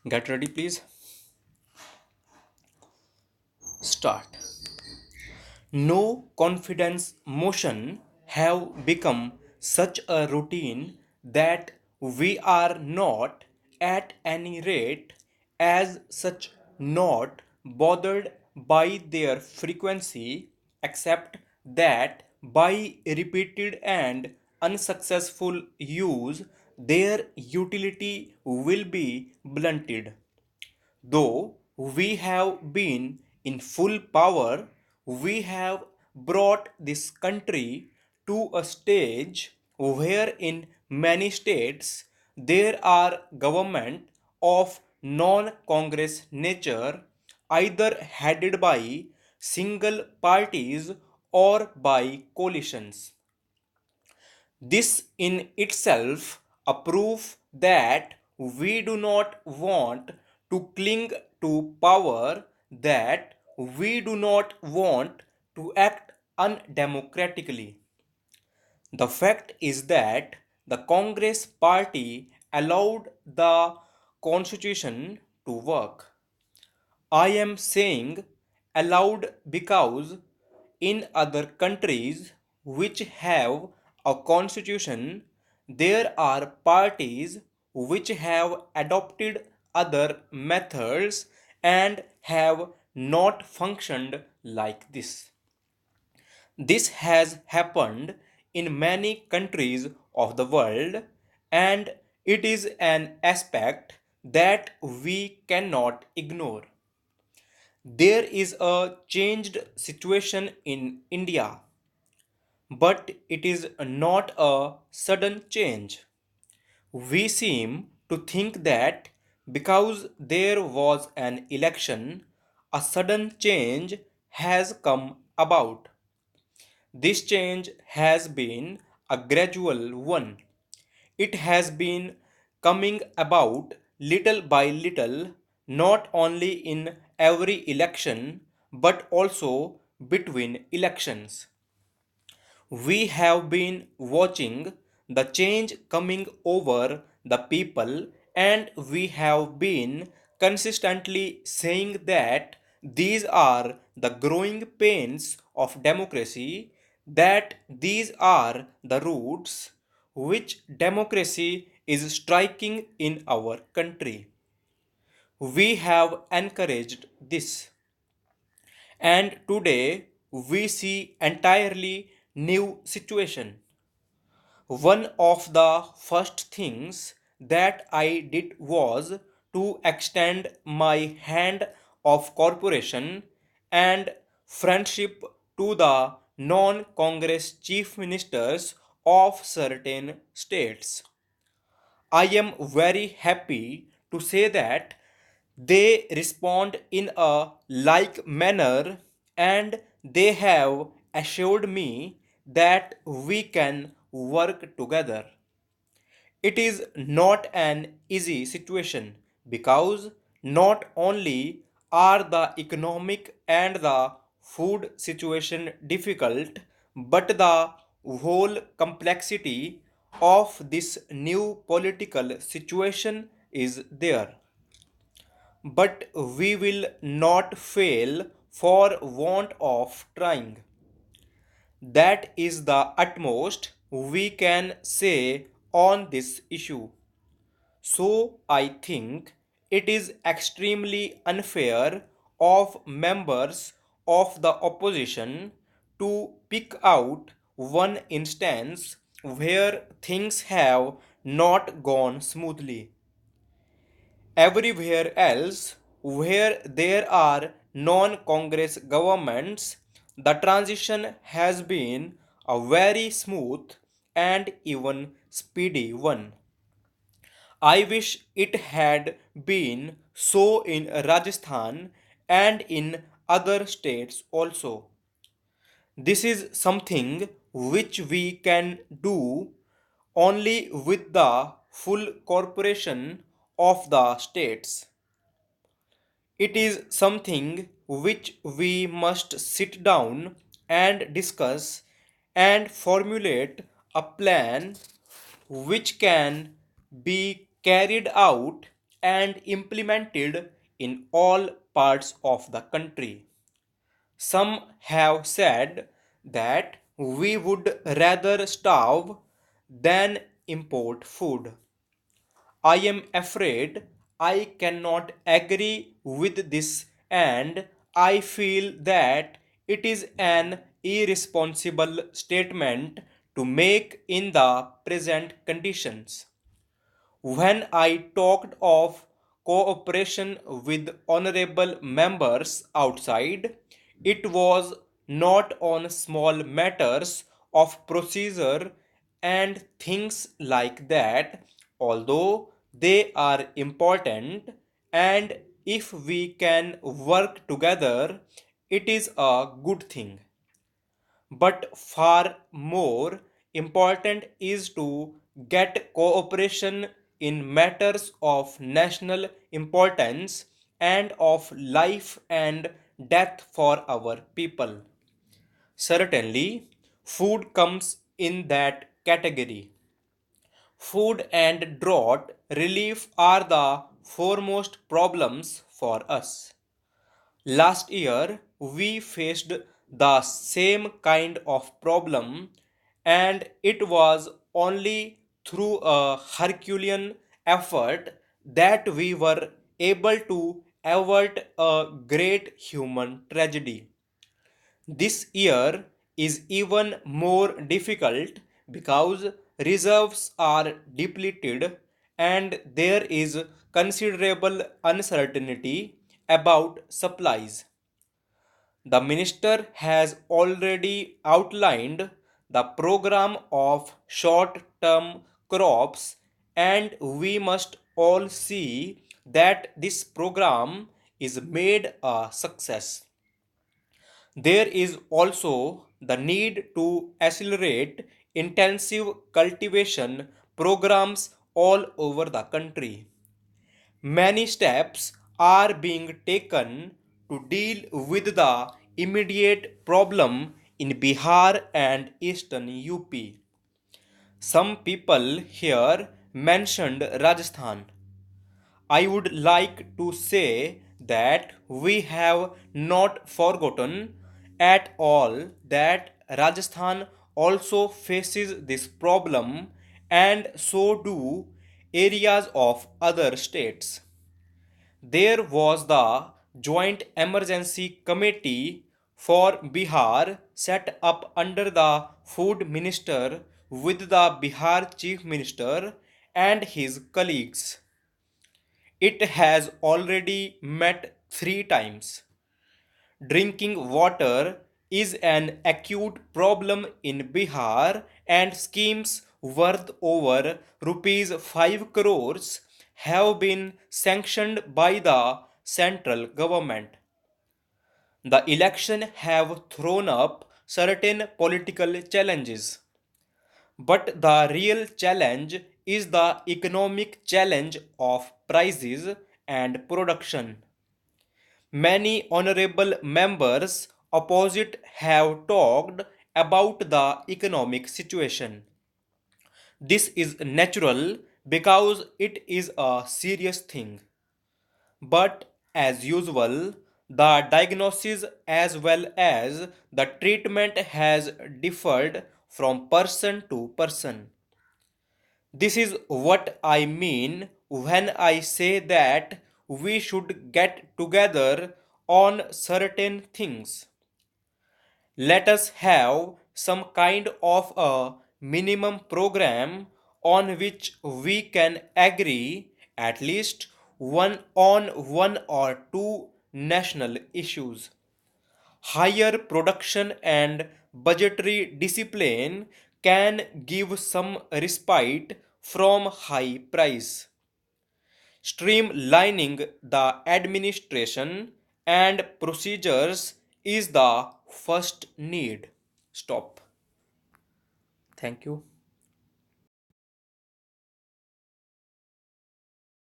Get ready, please. Start. No confidence motion have become such a routine that we are not, at any rate, as such not bothered by their frequency, except that by repeated and unsuccessful use, their utility will be blunted. Though we have been in full power, we have brought this country to a stage where in many states there are government of non-congress nature, either headed by single parties or by coalitions. This in itself a proof that we do not want to cling to power, that we do not want to act undemocratically. The fact is that the Congress party allowed the constitution to work. I am saying allowed because in other countries which have a constitution, there are parties which have adopted other methods and have not functioned like this. This has happened in many countries of the world, and it is an aspect that we cannot ignore. There is a changed situation in India, but it is not a sudden change. We seem to think that because there was an election, a sudden change has come about. This change has been a gradual one. It has been coming about little by little, not only in every election, but also between elections. We have been watching the change coming over the people, and we have been consistently saying that these are the growing pains of democracy, that these are the roots which democracy is striking in our country. We have encouraged this, and today we see entirely new situation. One of the first things that I did was to extend my hand of cooperation and friendship to the non-congress chief ministers of certain states. I am very happy to say that they respond in a like manner, and they have assured me that we can work together. It is not an easy situation because not only are the economic and the food situation difficult, but the whole complexity of this new political situation is there. But we will not fail for want of trying. That is the utmost we can say on this issue. So I think it is extremely unfair of members of the opposition to pick out one instance where things have not gone smoothly. Everywhere else, where there are non Congress governments, the transition has been a very smooth and even speedy one. I wish it had been so in Rajasthan and in other states also. This is something which we can do only with the full cooperation of the states. It is something which we must sit down and discuss and formulate a plan which can be carried out and implemented in all parts of the country. Some have said that we would rather starve than import food. I am afraid I cannot agree with this, and I feel that it is an irresponsible statement to make in the present conditions. When I talked of cooperation with honorable members outside, it was not on small matters of procedure and things like that, although they are important, and if we can work together, it is a good thing. But far more important is to get cooperation in matters of national importance and of life and death for our people. Certainly, food comes in that category. Food and drought relief are the foremost problems for us. Last year, we faced the same kind of problem, and it was only through a Herculean effort that we were able to avert a great human tragedy. This year is even more difficult because reserves are depleted and there is considerable uncertainty about supplies. The minister has already outlined the program of short term crops, and we must all see that this program is made a success. There is also the need to accelerate intensive cultivation programs all over the country. Many steps are being taken to deal with the immediate problem in Bihar and eastern UP. Some people here mentioned Rajasthan. I would like to say that we have not forgotten at all that Rajasthan also faces this problem, and so do areas of other states. There was the Joint Emergency Committee for Bihar set up under the Food Minister with the Bihar Chief Minister and his colleagues. It has already met 3 times. Drinking water is an acute problem in Bihar, and schemes worth over rupees 5 crores have been sanctioned by the central government. The election have thrown up certain political challenges, but the real challenge is the economic challenge of prices and production. Many honorable members opposite have talked about the economic situation. This is natural because it is a serious thing. But as usual, the diagnosis as well as the treatment has differed from person to person. This is what I mean when I say that we should get together on certain things. Let us have some kind of a minimum program on which we can agree at least one or two national issues. Higher production and budgetary discipline can give some respite from high price. Streamlining the administration and procedures is the first need. Stop. Thank you.